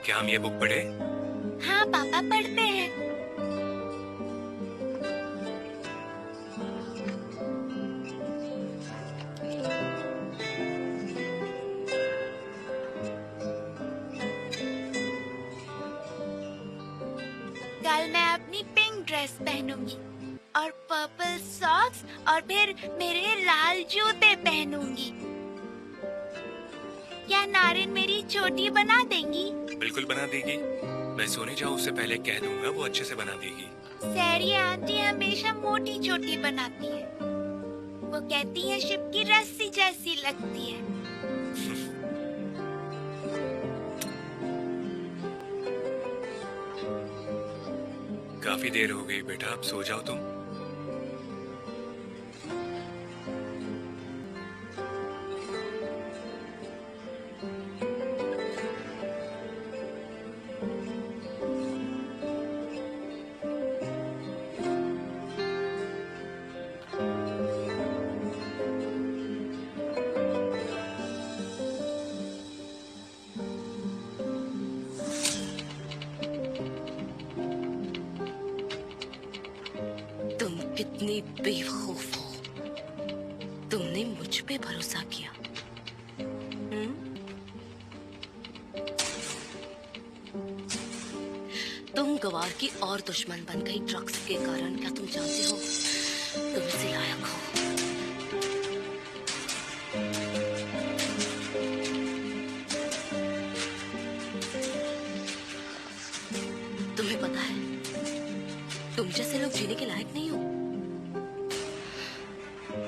क्या हम ये बुक पढ़े? हाँ पापा पढ़ते हैं। कल मैं अपनी पिंक ड्रेस पहनूंगी और पर्पल सॉक्स और फिर मेरे लाल जूते पहनूंगी। क्या नारिन मेरी चोटी बना देंगी? बिल्कुल बना देगी। मैं सोने जाऊं उससे पहले कह दूंगा, वो अच्छे से बना देगी। सैरी आंटी हमेशा मोटी चोटी बनाती है। वो कहती है शिप की रस्सी जैसी लगती है। काफी देर हो गई बेटा, अब सो जाओ तुम। तुम कितनी बेवकूफ हो। तुमने मुझ पे भरोसा किया। तुम गवार की और दुश्मन बन गई ड्रग्स के कारण। क्या तुम जानते हो तुम इसे लायक हो? तुम्हें पता है तुम जैसे लोग जीने के लायक नहीं हो,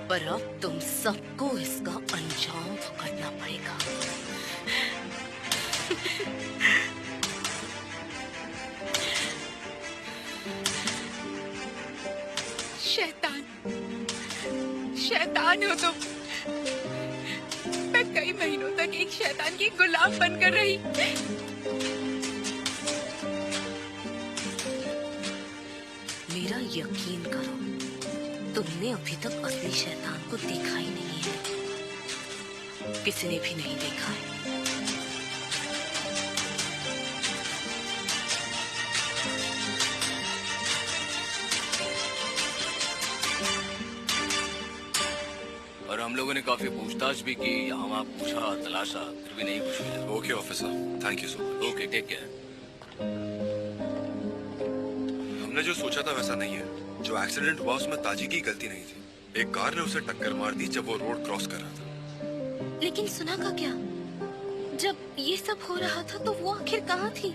पर अब तुम सबको इसका अंजाम भुगतना पड़ेगा। शैतान, शैतान हो तुम। मैं कई महीनों तक एक शैतान की गुलाम बनकर रही। मेरा यकीन करो, तुमने अभी तक असली शैतान को देखा ही नहीं है। किसी ने भी नहीं देखा है। और हम लोगों ने काफी पूछताछ भी की, यहाँ वहाँ पूछा तलाशा, फिर भी नहीं कुछ मिला। Okay officer, thank you so much. Okay, take care. हमने जो सोचा था वैसा नहीं है। जो एक्सीडेंट हुआ उसमें ताजी की गलती नहीं थी। एक कार ने उसे टक्कर मार दी जब वो रोड क्रॉस कर रहा था। लेकिन सुना का क्या, जब ये सब हो रहा था तो वो आखिर कहाँ थी?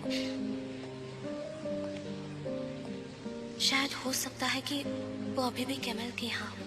शायद हो सकता है कि वो अभी भी कैमल के यहाँ हो।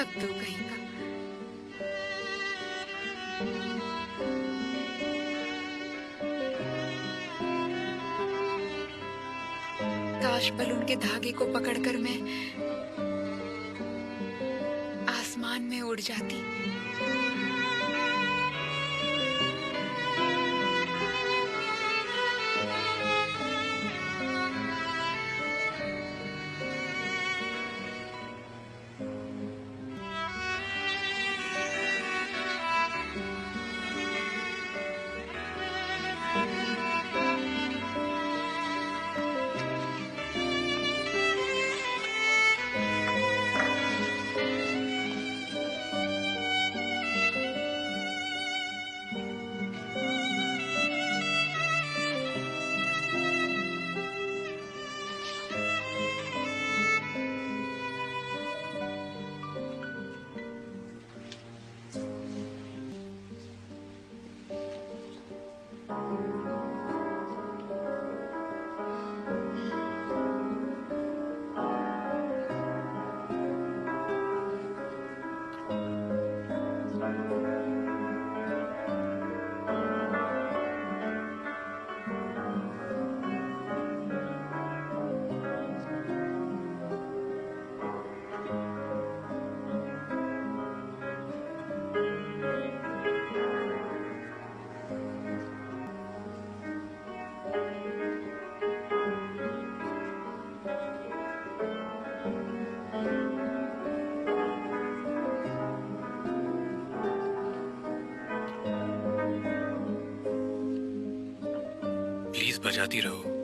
कद्दू कहीं का। काश बलून के धागे को पकड़कर मैं आसमान में उड़ जाती। प्लीज बजाती रहो।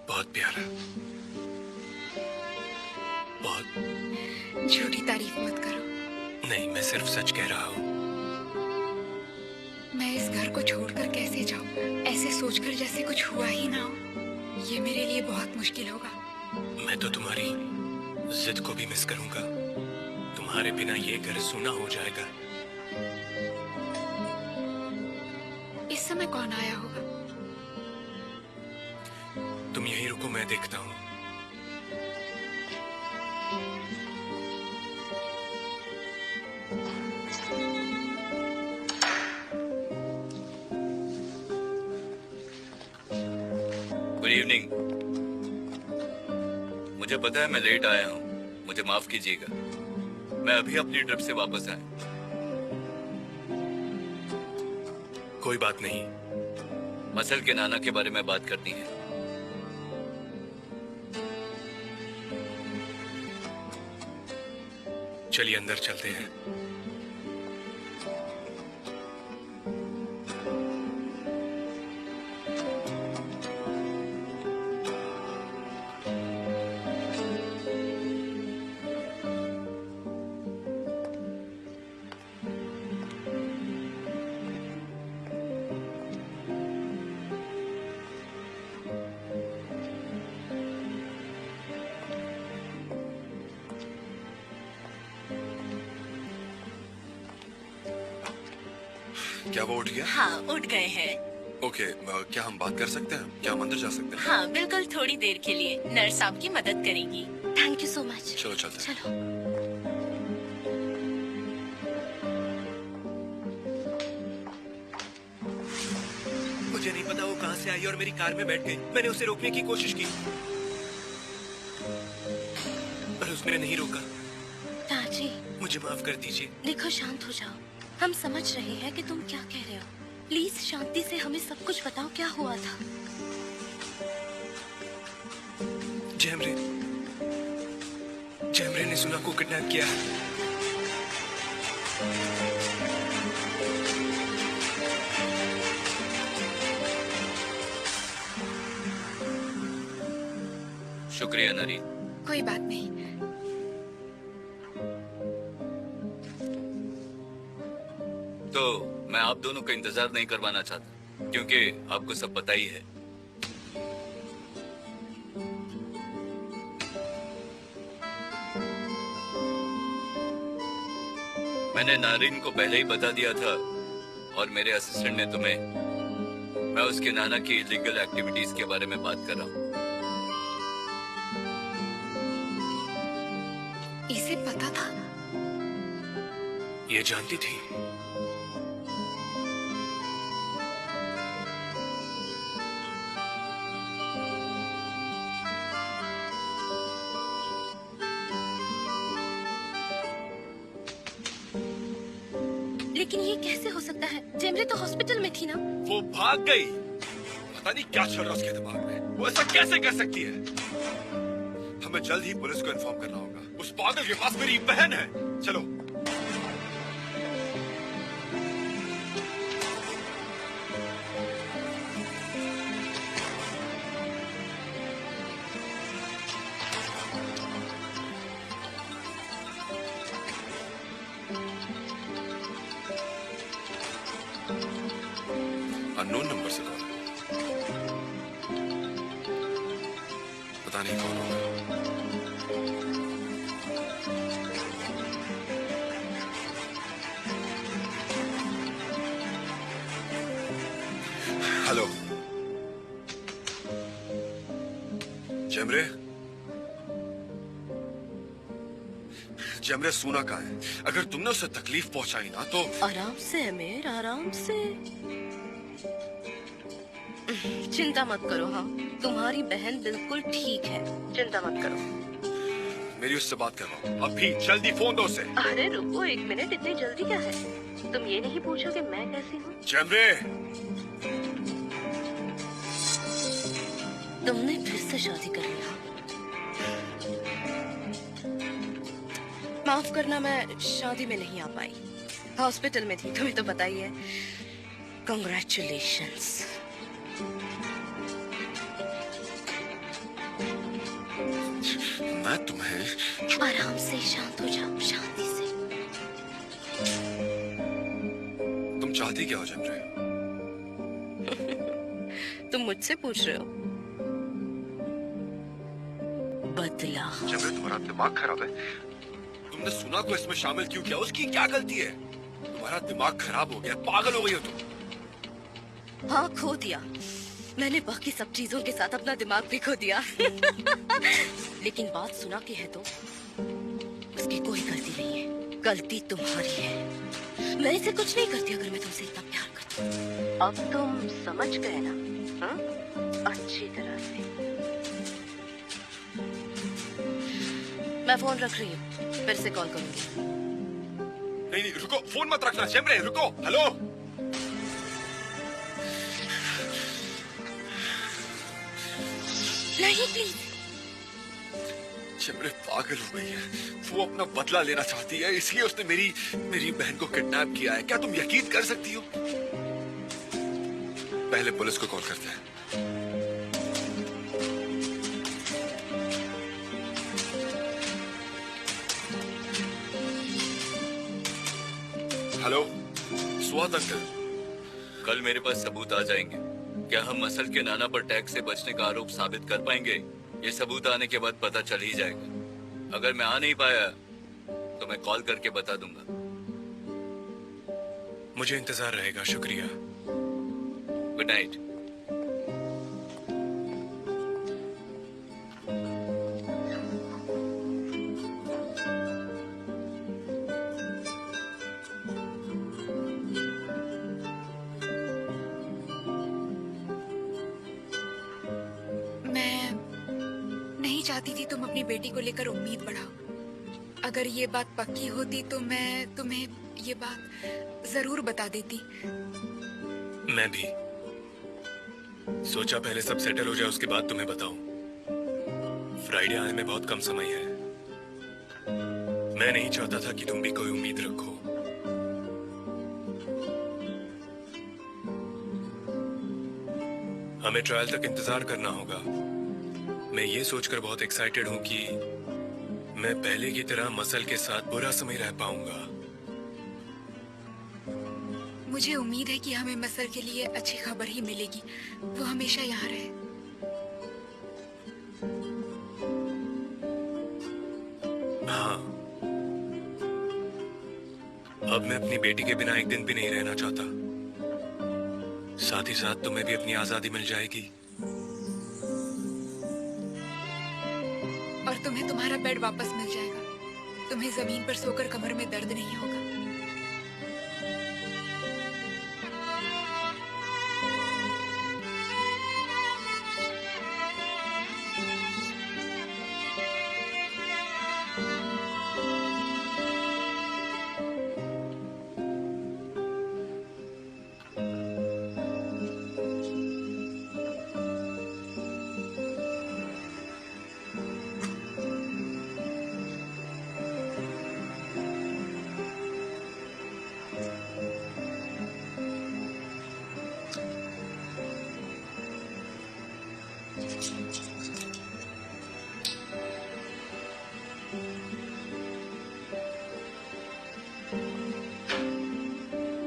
बहुत प्यारा, बहुत। झूठी तारीफ मत करो। नहीं, मैं सिर्फ सच कह रहा हूँ। मैं इस घर को छोड़कर कैसे जाऊं, ऐसे सोचकर जैसे कुछ हुआ ही ना हो। ये मेरे लिए बहुत मुश्किल होगा। मैं तो तुम्हारी जिद को भी मिस करूंगा। तुम्हारे बिना ये घर सूना हो जाएगा। इस समय कौन आया होगा? तुम यहीं रुको, मैं देखता हूँ। Good evening. मुझे पता है मैं लेट आया हूँ, मुझे माफ कीजिएगा। मैं अभी अपनी ट्रिप से वापस आया। कोई बात नहीं। मसल के नाना के बारे में बात करनी है। चलिए अंदर चलते हैं। क्या वो उठ गया? हाँ, उठ गए हैं। ओके, क्या हम बात कर सकते हैं? क्या हम अंदर जा सकते हैं? हाँ, बिल्कुल, थोड़ी देर के लिए नर्स आपकी मदद करेगी। Thank you so much. चलो चलते हैं। चलो। मुझे नहीं पता वो कहाँ से आई और मेरी कार में बैठ गई। मैंने उसे रोकने की कोशिश की पर उसने नहीं रोका। ताजी, मुझे माफ कर दीजिए। देखो, शांत हो जाओ। हम समझ रहे हैं कि तुम क्या कह रहे हो। प्लीज शांति से हमें सब कुछ बताओ, क्या हुआ था। जैमरे ने सुना को किडनैप किया है। शुक्रिया नरी। कोई बात नहीं। तो मैं आप दोनों का इंतजार नहीं करवाना चाहता, क्योंकि आपको सब पता ही है। मैंने नारिन को पहले ही बता दिया था और मेरे असिस्टेंट ने तुम्हें। मैं उसके नाना की इलीगल एक्टिविटीज के बारे में बात कर रहा हूँ। इसे पता था? ये जानती थी। लेकिन ये कैसे हो सकता है? जेमरे तो हॉस्पिटल में थी ना। वो भाग गई। पता नहीं क्या चल रहा है उसके दिमाग में। वो ऐसा कैसे कर सकती है? हमें जल्द ही पुलिस को इन्फॉर्म करना होगा। उस पागल के पास मेरी बहन है। चलो। अननोन नंबर से कॉल। पता नहीं कौन होगा। हेलो जैमरे। जैमरे सूना कहाँ है? अगर तुमने उसे तकलीफ पहुंचाई ना तो। आराम से अमीर, आराम से। चिंता मत करो। हाँ, तुम्हारी बहन बिल्कुल ठीक है, चिंता मत करो। मेरी उससे बात करवाओ अभी, जल्दी फोन दो उसे। अरे रुको एक मिनट, इतनी जल्दी क्या है? तुम ये नहीं पूछोगे मैं कैसी हूँ? जैमरे। तुमने फिर से शादी कर लिया। माफ करना, मैं शादी में नहीं आ पाई, हॉस्पिटल में थी, तुम्हें तो पता ही है। Congratulations। मैं तुम्हें। आराम से, शांत हो जाओ, शांति से। तुम चाहती क्या हो जैमरे? तुम मुझसे पूछ रहे हो? बदला। जैमरे तुम्हारा दिमाग खराब है। तुमने सुना को इसमें शामिल क्यों किया? उसकी क्या गलती है? तुम्हारा दिमाग खराब हो गया, पागल हो गई हो तुम। हाँ, खो दिया मैंने। बाकी सब चीजों के साथ अपना दिमाग भी खो दिया। लेकिन बात सुना की है तो उसकी कोई गलती नहीं है, गलती तुम्हारी है। मैं इसे कुछ नहीं करती अगर मैं तुमसे इतना प्यार करती हूँ। अब तुम समझ गए ना? हा? अच्छी तरह से। मैं फोन रख रही हूँ, फिर से कॉल करूंगी। नहीं नहीं रुको, फोन मत रखना चेमरे, रुको। हेलो नहीं प्लीज। चेमरे पागल हो गई है, वो अपना बदला लेना चाहती है, इसलिए उसने मेरी बहन को किडनैप किया है। क्या तुम यकीन कर सकती हो? पहले पुलिस को कॉल करते हैं। Hello Swat uncle. कल मेरे पास सबूत आ जाएंगे। क्या हम मसल के नाना पर टैक्स से बचने का आरोप साबित कर पाएंगे? ये सबूत आने के बाद पता चल ही जाएगा। अगर मैं आ नहीं पाया तो मैं कॉल करके बता दूंगा। मुझे इंतजार रहेगा। शुक्रिया। Good night. मैं नहीं चाहती थी तुम अपनी बेटी को लेकर उम्मीद बढ़ाओ। अगर ये बात पक्की होती तो मैं तुम्हें ये बात जरूर बता देती। मैं भी सोचा पहले सब सेटल हो जाए, उसके बाद तुम्हें बताऊं। फ्राइडे आने में बहुत कम समय है। मैं नहीं चाहता था कि तुम भी कोई उम्मीद रखो। हमें ट्रायल तक इंतजार करना होगा। मैं ये सोचकर बहुत एक्साइटेड हूं कि मैं पहले की तरह मसल के साथ पूरा समय रह पाऊंगा। मुझे उम्मीद है कि हमें मसल के लिए अच्छी खबर ही मिलेगी। वो हमेशा यहाँ रहे। हाँ, अब मैं अपनी बेटी के बिना एक दिन भी नहीं रहना चाहता। साथ ही साथ तुम्हें भी अपनी आजादी मिल जाएगी। और तुम्हें तुम्हारा बेड वापस मिल जाएगा। तुम्हें जमीन पर सोकर कमर में दर्द नहीं होगा।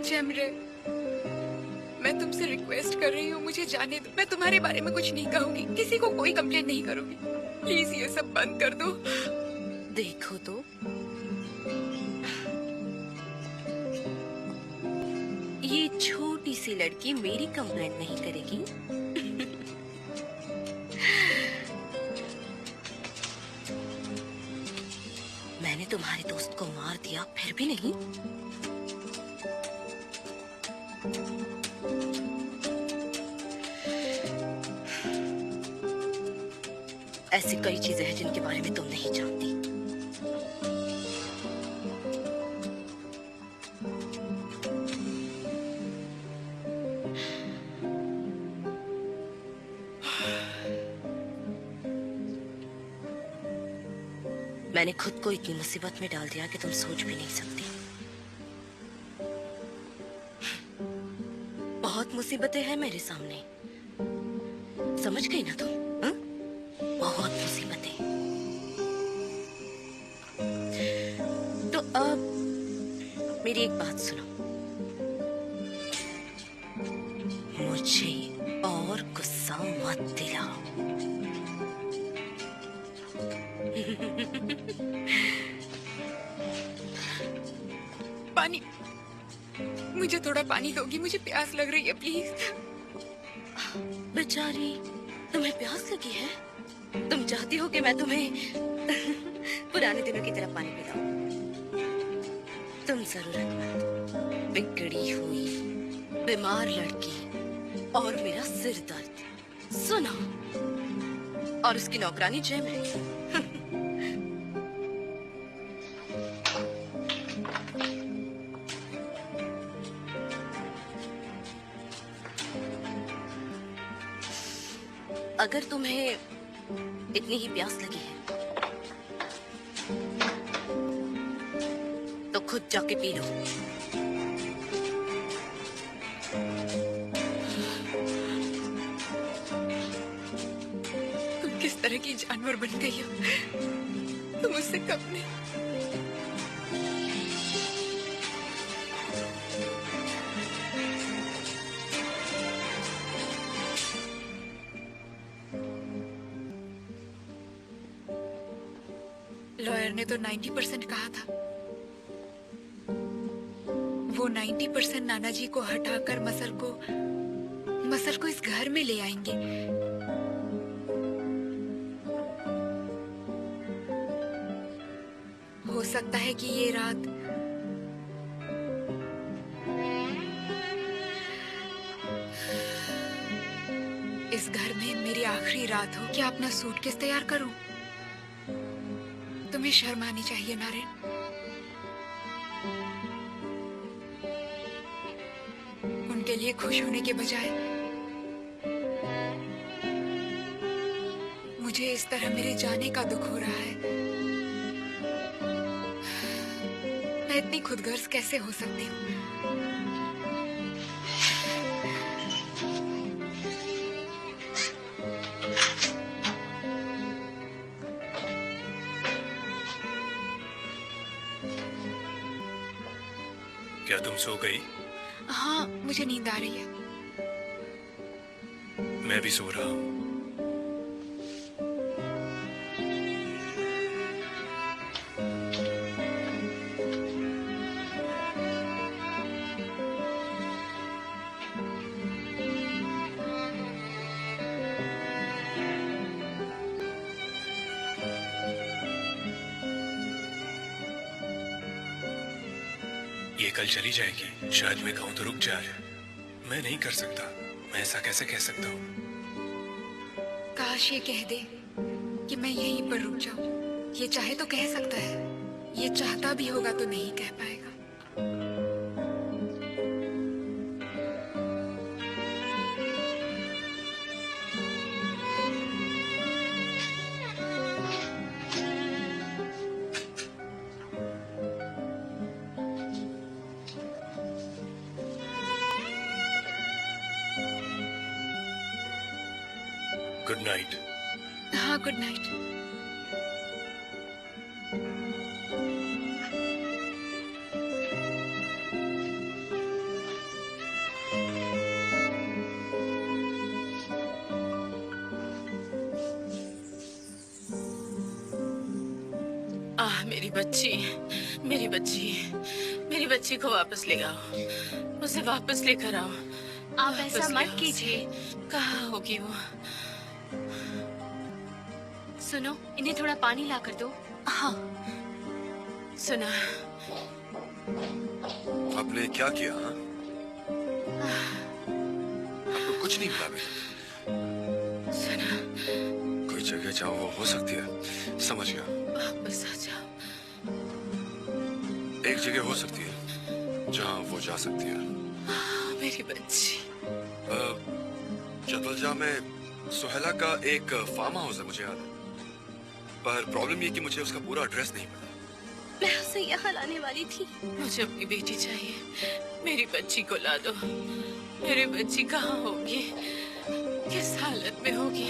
चेमरे, मैं तुमसे रिक्वेस्ट कर रही हूँ, मुझे जाने दो। मैं तुम्हारे बारे में कुछ नहीं कहूंगी, किसी को कोई कंप्लेंट नहीं करूंगी। प्लीज ये सब बंद कर दो। देखो तो, ये छोटी सी लड़की मेरी कंप्लेंट नहीं करेगी। मैंने तुम्हारे दोस्त को मार दिया, फिर भी नहीं। ऐसी कई चीजें हैं जिनके बारे में तुम नहीं जानती। मैंने खुद को इतनी मुसीबत में डाल दिया कि तुम सोच भी नहीं सकती। बहुत मुसीबतें हैं मेरे सामने, समझ गई ना तुम? हा? बहुत मुसीबतें। तो अब मेरी एक बात सुनो, मुझे और गुस्सा मत दिलाओ। पानी, मुझे थोड़ा पानी दोगी? मुझे प्यास लग रही है, प्लीज। बेचारी, तुम्हें प्यास लगी है? तुम चाहती हो कि मैं तुम्हें पुराने दिनों की तरह पानी पिलाऊं? तुम जरूरतमंद, बिगड़ी हुई, बीमार लड़की और मेरा सिर दर्द, सुनो, और उसकी नौकरानी जेम है। अगर तुम्हें इतनी ही प्यास लगी है तो खुद जाके पी लो। तुम किस तरह की जानवर बन गई हो? तुम उससे कब नहीं। लॉयर ने तो 90% कहा था। वो 90% नाना जी को हटाकर मसल को इस घर में ले आएंगे। हो सकता है कि ये रात इस घर में मेरी आखिरी रात हो। क्या अपना सूटकेस तैयार करूं? तुम्हें शर्म आनी चाहिए नारायण। उनके लिए खुश होने के बजाय मुझे इस तरह मेरे जाने का दुख हो रहा है। मैं इतनी खुदगर्ज कैसे हो सकती हूँ? क्या तुम सो गई? हाँ, मुझे नींद आ रही है। मैं भी सो रहा हूँ। ये कल चली जाएगी। शायद मैं कहूँ तो रुक जाए। मैं नहीं कर सकता। मैं ऐसा कैसे कह सकता हूँ? काश ये कह दे कि मैं यहीं पर रुक जाऊं। ये चाहे तो कह सकता है, ये चाहता भी होगा तो नहीं कह पाएगा। Good night. हाँ, गुड नाइट। मेरी बच्ची, मेरी बच्ची, मेरी बच्ची को वापस ले आओ। उसे वापस लेकर आओ। आप ऐसा मत कीजिए। कहाँ होगी वो? सुनो, इन्हें थोड़ा पानी ला कर दो। हाँ, सुना। आपने क्या किया? हाँ? आपको कुछ नहीं मिला बेटा। सुना, कोई जगह जहाँ वो हो सकती है। समझ गया। वापस आ जाओ। एक जगह हो सकती है जहाँ वो जा सकती है। मेरी बच्ची। जबलजा में सुहेला का एक फार्म हाउस है, मुझे याद है। पर प्रॉब्लम ये कि मुझे उसका पूरा एड्रेस नहीं पता। मैं उसे यहाँ लाने वाली थी। मुझे अपनी बेटी चाहिए। मेरी बच्ची को ला दो। मेरी बच्ची कहाँ होगी? किस हालत में होगी?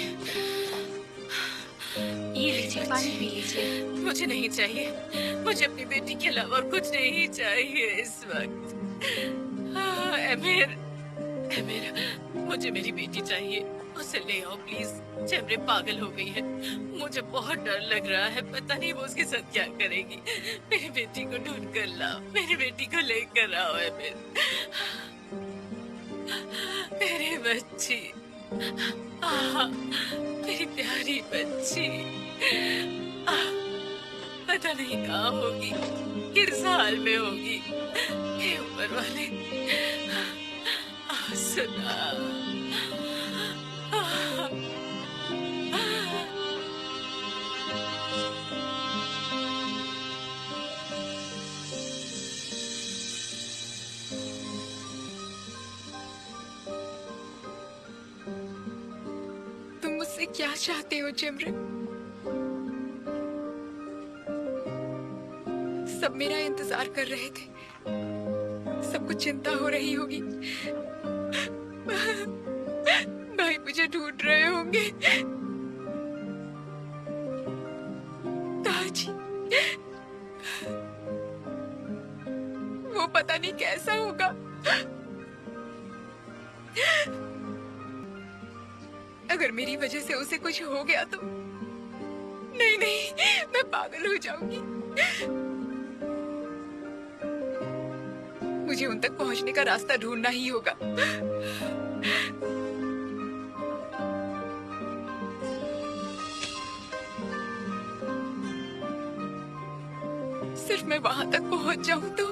ये लीजिए, पानी पी लीजिए। मुझे नहीं चाहिए। मुझे अपनी बेटी के अलावा और कुछ नहीं चाहिए इस वक्त। एमिर, एमिर, मुझे मेरी बेटी चाहिए। उसे ले आओ प्लीज। चेमरे पागल हो गई है। मुझे बहुत डर लग रहा है। पता नहीं वो उसके साथ क्या करेगी। मेरी बेटी को ढूंढ कर लाओ। मेरी बेटी को लेकर आओ एमिर। मेरी बच्ची, मेरी प्यारी बच्ची। पता नहीं कहाँ होगी, किस हाल में होगी। हे ऊपर वाले, सुना। क्या चाहते हो जिमरन? सब मेरा इंतजार कर रहे थे। सबको चिंता हो रही होगी। भाई मुझे ढूंढ रहे होंगे। ताजी, वो पता नहीं कैसा होगा। अगर मेरी वजह से उसे कुछ हो गया तो नहीं नहीं, मैं पागल हो जाऊंगी। मुझे उन तक पहुंचने का रास्ता ढूंढना ही होगा। सिर्फ मैं वहां तक पहुंच जाऊं तो।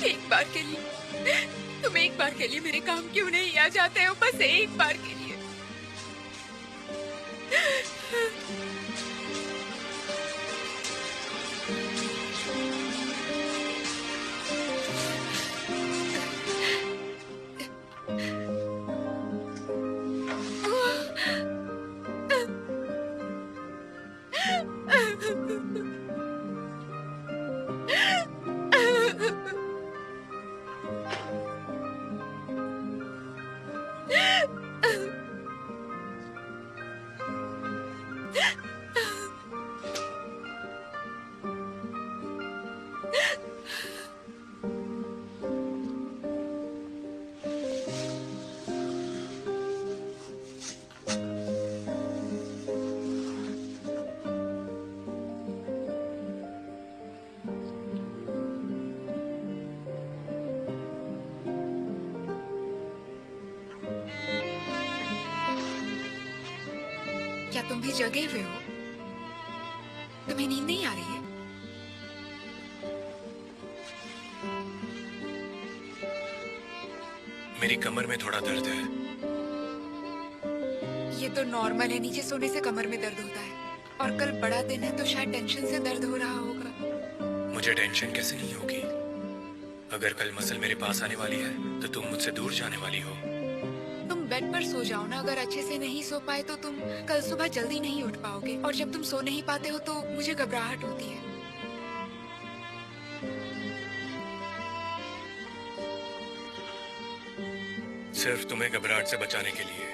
एक बार के लिए, तुम एक बार के लिए मेरे काम क्यों नहीं आ जाते हो? बस एक बार के लिए। क्या तुम भी जगे हुए हो? तुम्हें नींद नहीं आ रही है? मेरी कमर में थोड़ा दर्द है। ये तो नॉर्मल है, नीचे सोने से कमर में दर्द होता है। और कल बड़ा दिन है तो शायद टेंशन से दर्द हो रहा होगा। मुझे टेंशन कैसे नहीं होगी? अगर कल मसल मेरे पास आने वाली है तो तुम मुझसे दूर जाने वाली हो। तुम बेड पर सो जाओ ना। अगर अच्छे से नहीं सो पाए तो तुम कल सुबह जल्दी नहीं उठ पाओगे। और जब तुम सो नहीं पाते हो तो मुझे घबराहट होती है। सिर्फ तुम्हें घबराहट से बचाने के लिए।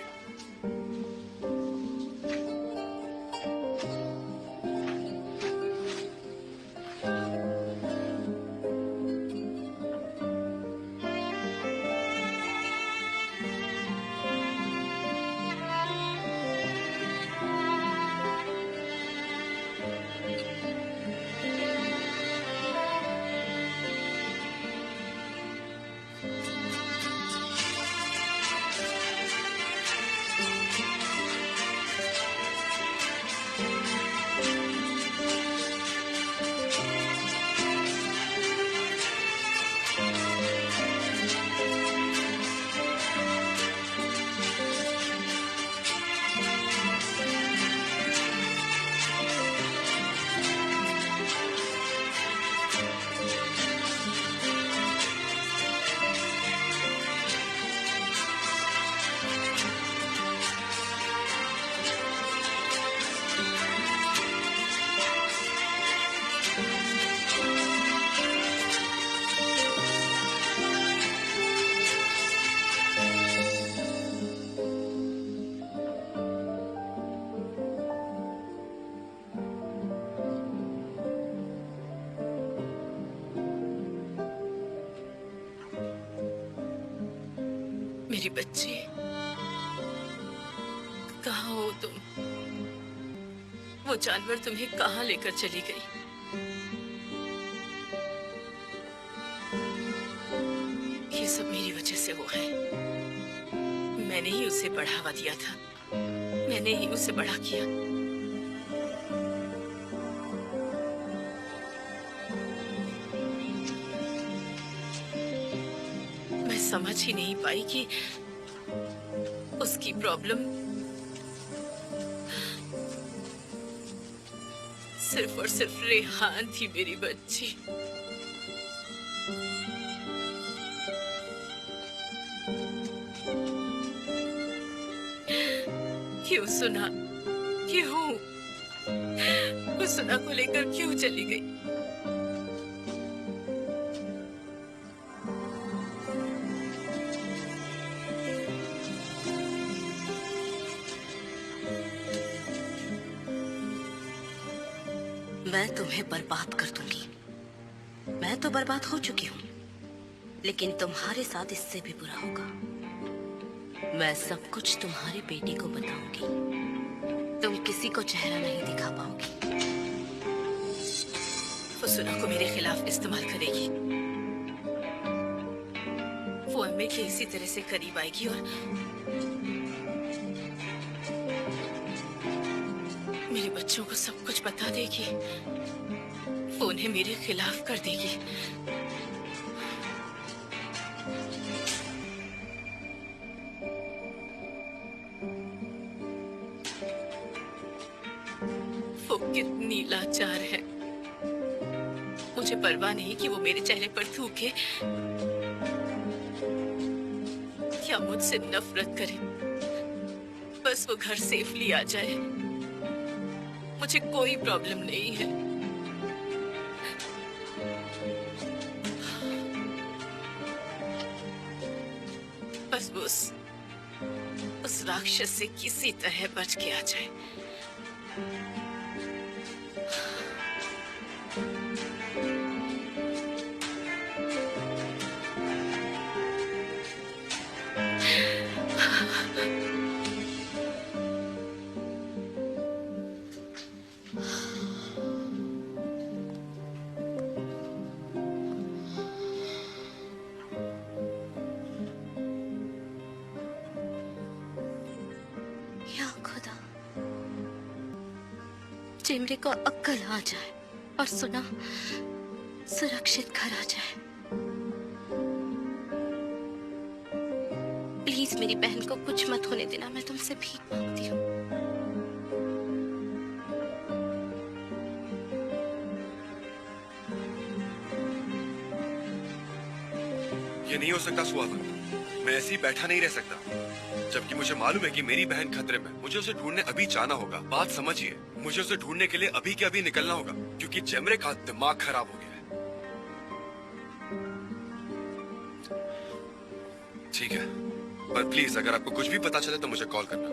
मेरी बच्ची, कहाँ हो तुम? वो जानवर तुम्हें कहाँ लेकर चली गई? ये सब मेरी वजह से हुआ है। मैंने ही उसे बढ़ावा दिया था, मैंने ही उसे बड़ा किया। मैं समझ ही नहीं पाई कि उसकी प्रॉब्लम सिर्फ और सिर्फ रेहान थी। मेरी बच्ची, क्यों सुना, क्यों वो सुना को लेकर क्यों चली गई? मैं तुम्हें बर्बाद कर दूंगी। मैं तो बर्बाद हो चुकी हूँ, लेकिन तुम्हारे साथ इससे भी बुरा होगा। मैं सब कुछ तुम्हारी बेटी को बताऊंगी। तुम किसी को चेहरा नहीं दिखा पाओगी। वो सुना को मेरे खिलाफ इस्तेमाल करेगी। वो एम्मे के इसी तरह से करीब आएगी और मेरे बच्चों को सब कुछ बता देगी। वो उन्हें मेरे खिलाफ कर देगी। वो कितनी लाचार है। मुझे परवाह नहीं कि वो मेरे चेहरे पर थूके या मुझसे नफरत करे। बस वो घर सेफली आ जाए, मुझे कोई प्रॉब्लम नहीं है। बस वो उस राक्षस से किसी तरह बच के आ जाए। या खुदा, चिमरे को अक्ल आ जाए और सुना सुरक्षित घर आ जाए। प्लीज मेरी बहन को कुछ मत होने देना। मैं तुमसे भीख मांगती हूँ। ये नहीं हो सकता सुहागन। मैं ऐसे ही बैठा नहीं रह सकता, जबकि मुझे मालूम है कि मेरी बहन खतरे में। मुझे उसे ढूंढने अभी जाना होगा। बात समझिए, मुझे उसे ढूंढने के लिए अभी के अभी निकलना होगा, क्योंकि जेमरे का दिमाग खराब हो गया है। ठीक है, पर प्लीज अगर आपको कुछ भी पता चले तो मुझे कॉल करना।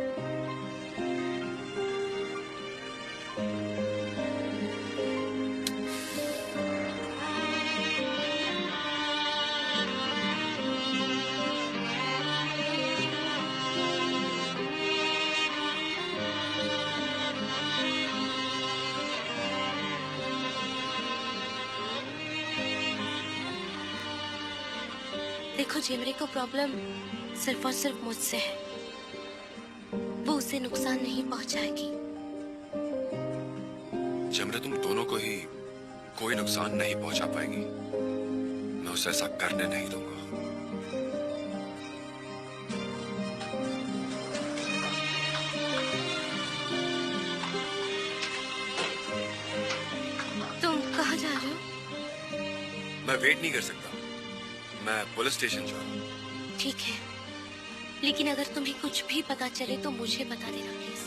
देखो, जेमरे को प्रॉब्लम सिर्फ और सिर्फ मुझसे है। वो उसे नुकसान नहीं पहुंचाएगी। जेमरे तुम दोनों को ही कोई नुकसान नहीं पहुंचा पाएगी। मैं उसे ऐसा करने नहीं दूंगा। तुम कहाँ जा रहे हो? मैं वेट नहीं कर सकता। मैं पुलिस स्टेशन जा रहा हूँ। ठीक है, लेकिन अगर तुम्हें कुछ भी पता चले तो मुझे बता देना प्लीज।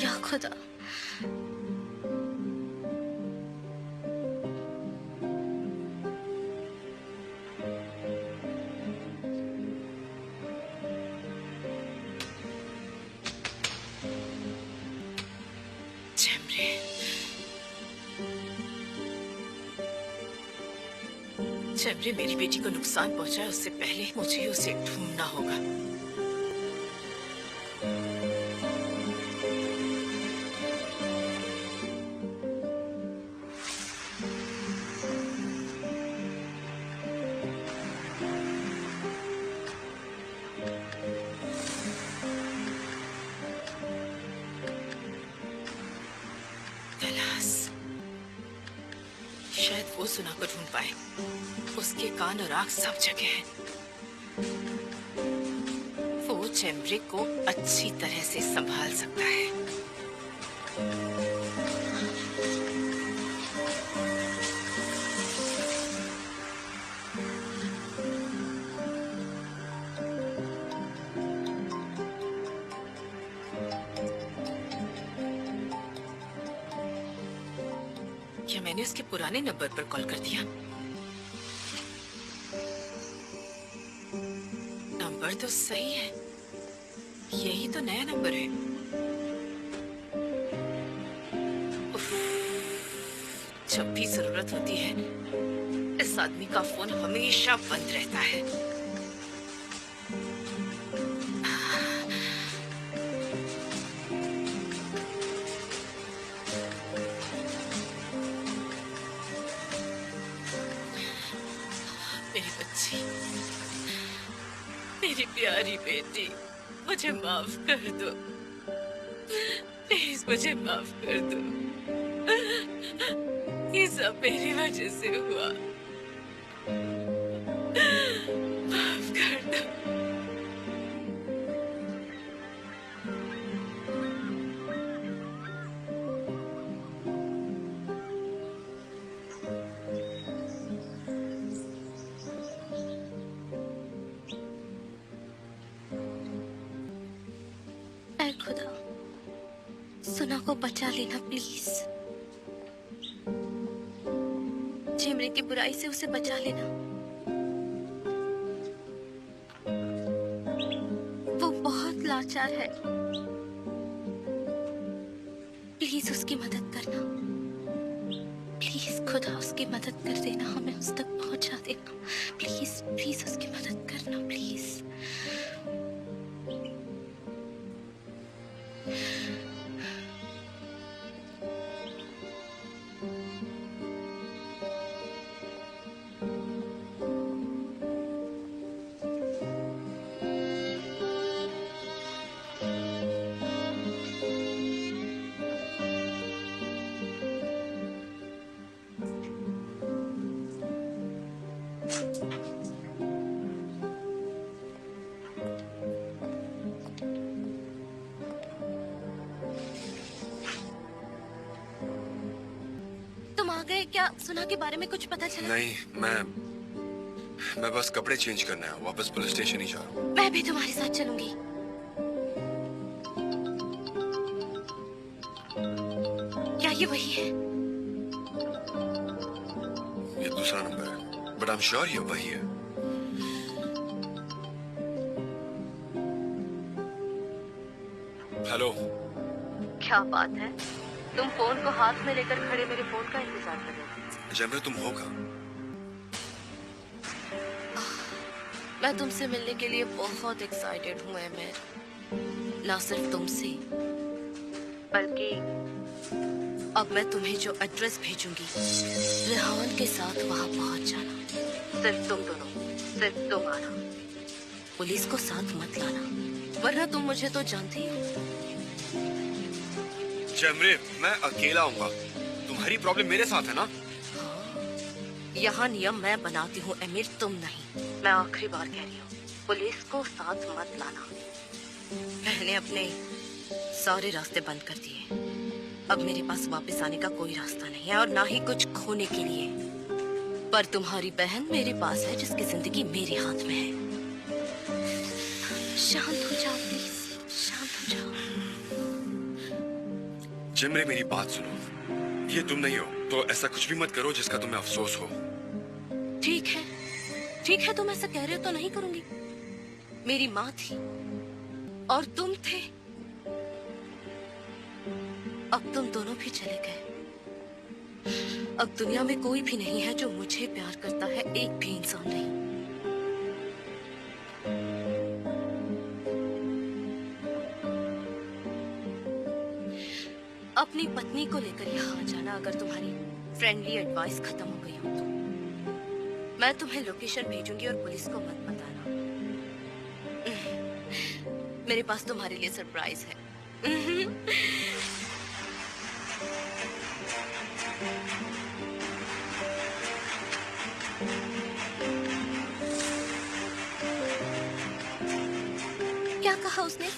या खुदा, चमरे मेरी बेटी को नुकसान पहुंचाए उससे पहले मुझे उसे ढूंढना होगा। तलाश, शायद वो सुना को ढूंढ पाए। उसके कान और आंख सब जगह हैं। वो चैम्बरे को अच्छी तरह से संभाल सकता है। क्या मैंने उसके पुराने नंबर पर कॉल कर दिया? नंबर तो सही है, यही तो नया नंबर है। उफ, जब भी जरूरत होती है इस आदमी का फोन हमेशा बंद रहता है। मेरी बच्ची, मेरी प्यारी बेटी, मुझे माफ कर दो, प्लीज मुझे माफ कर दो। ये सब मेरी वजह से हुआ, माफ कर दो। ऐ खुदा, सुना को बचा लेना प्लीज। चेमरे की बुराई से उसे बचा लेना। वो बहुत लाचार है, प्लीज उसकी मदद करना। प्लीज खुदा उसकी मदद कर देना, हमें उस तक पहुंचा देना। प्लीज प्लीज उसकी मदद करना प्लीज। तुम आ गए क्या? सुना के बारे में कुछ पता चला? नहीं, मैं बस कपड़े चेंज करना है, वापस पुलिस स्टेशन ही जा रहा हूँ। मैं भी तुम्हारे साथ चलूंगी। क्या ये वही है? ये दूसरा नंबर है, बट आई एम श्योर ये वही है। हेलो। क्या बात है, तुम फोन को हाथ में लेकर खड़े मेरे फोन का इंतजार कर रहे थे। जमरे तुम हो कहाँ? मैं तुमसे मिलने के लिए बहुत एक्साइटेड हूँ एमिर। ना सिर्फ तुमसे, बल्कि अब मैं तुम्हें जो एड्रेस भेजूंगी, रेहान के साथ वहाँ पहुँच जाना। सिर्फ तुम दोनों, सिर्फ तुम आना। पुलिस को साथ मत लाना, वरना तुम मुझे तो जानती हो। जमरे, मैं अकेला आऊंगा। तुम्हारी प्रॉब्लम मेरे साथ है ना? यहाँ नियम मैं बनाती हूँ एमिर, तुम नहीं। मैं आखिरी बार कह रही हूँ, पुलिस को साथ मत लाना। मैंने अपने सारे रास्ते बंद कर दिए। अब मेरे पास वापस आने का कोई रास्ता नहीं है और ना ही कुछ खोने के लिए। पर तुम्हारी बहन मेरे पास है, जिसकी जिंदगी मेरे हाथ में है। शांत हो जाओ प्लीज, शांत हो जाओ। जमरे, मेरी बात सुनो। ये तुम नहीं हो तो ऐसा कुछ भी मत करो जिसका तुम्हें अफसोस हो। ठीक है, ठीक है, तुम ऐसा कह रहे हो तो नहीं करूंगी। मेरी माँ थी और तुम थे, अब तुम दोनों भी चले गए। अब दुनिया में कोई भी नहीं है जो मुझे प्यार करता है, एक भी इंसान नहीं। अपनी पत्नी को लेकर यहाँ जाना अगर तुम्हारी फ्रेंडली एडवाइस खत्म हो गई हो तो मैं तुम्हें लोकेशन भेजूंगी और पुलिस को मत बताना। मेरे पास तुम्हारे लिए सरप्राइज है। क्या कहा उसने?